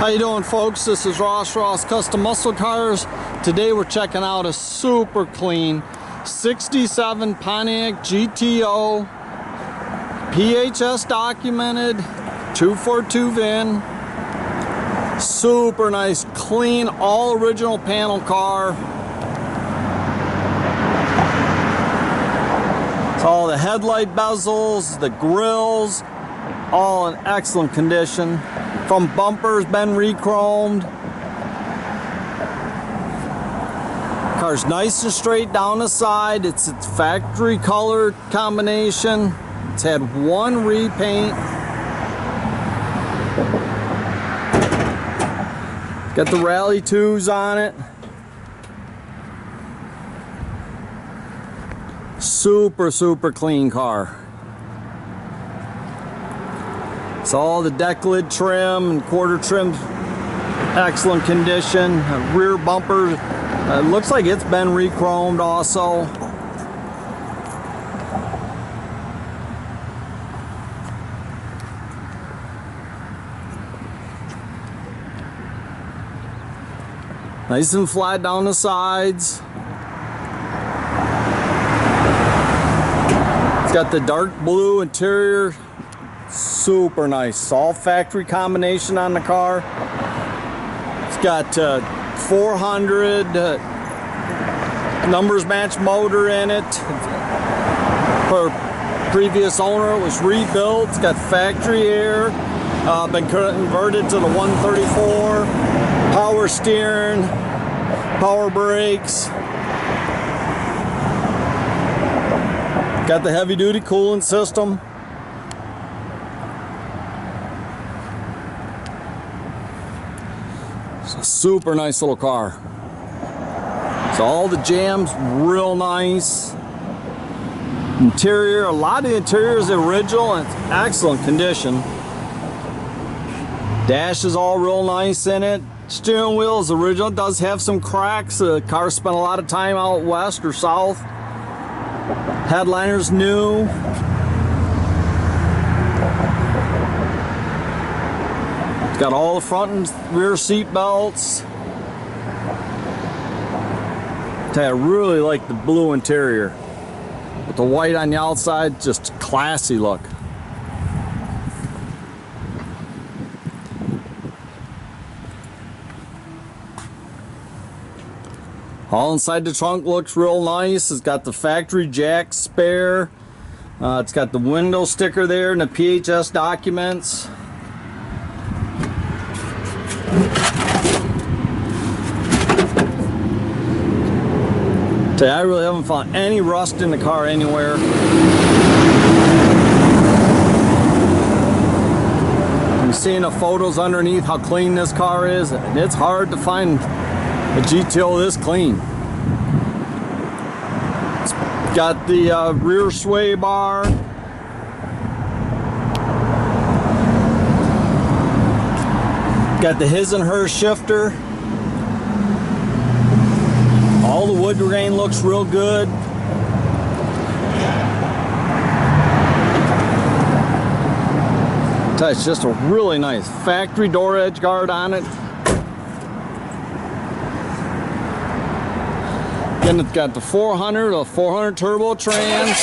How you doing, folks? This is Ross Custom Muscle Cars. Today we're checking out a super clean 67 Pontiac GTO, PHS documented, 242 VIN. Super nice, clean, all original panel car. It's all the headlight bezels, the grills, all in excellent condition. From bumpers, been re-chromed. Car's nice and straight down the side. It's factory color combination. It's had one repaint. Got the Rally 2s on it. Super clean car. It's all the deck lid trim and quarter trim, excellent condition. Rear bumper, looks like it's been re-chromed also. Nice and flat down the sides. It's got the dark blue interior. Super nice, all factory combination on the car. It's got 400 numbers match motor in it. For previous owner, it was rebuilt. It's got factory air, been converted to the 134, power steering, power brakes. Got the heavy duty cooling system. It's a super nice little car. So all the jams real nice. Interior, a lot of the interior is original and it's excellent condition. Dash is all real nice in it. Steering wheel is original. It does have some cracks. The car spent a lot of time out west or south. Headliner's new. It's got all the front and rear seat belts. I really like the blue interior with the white on the outside, just classy look. All inside the trunk looks real nice. It's got the factory jack spare. It's got the window sticker there and the PHS documents. I really haven't found any rust in the car anywhere. I'm seeing the photos underneath how clean this car is, and it's hard to find a GTO this clean. It's got the rear sway bar. Got the his and her shifter. All the wood grain looks real good. It's just a really nice factory door edge guard on it. Then it's got the 400 turbo trans.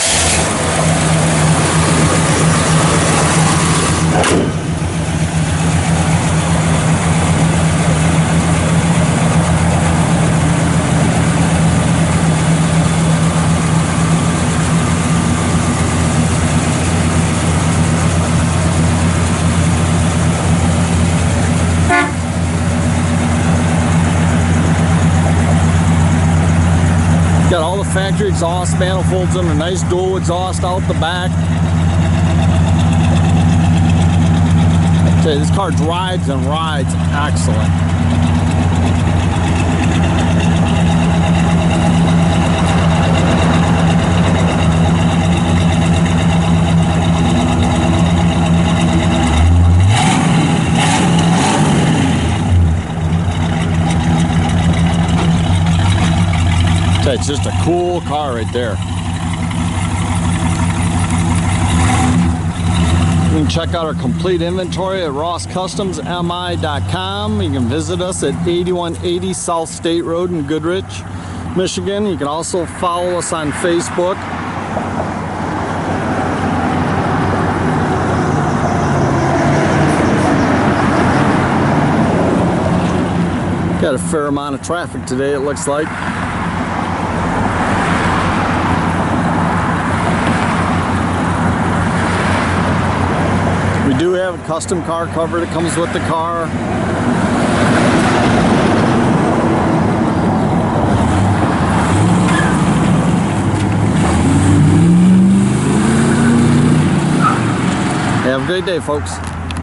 Got all the factory exhaust manifolds and a nice dual exhaust out the back. I tell you, this car drives and rides excellent. It's just a cool car right there. can check out our complete inventory at rosscustomsmi.com. You can visit us at 8180 South State Road in Goodrich, Michigan. You can also follow us on Facebook. Got a fair amount of traffic today, it looks like. We do have a custom car cover that comes with the car. Have a great day, folks.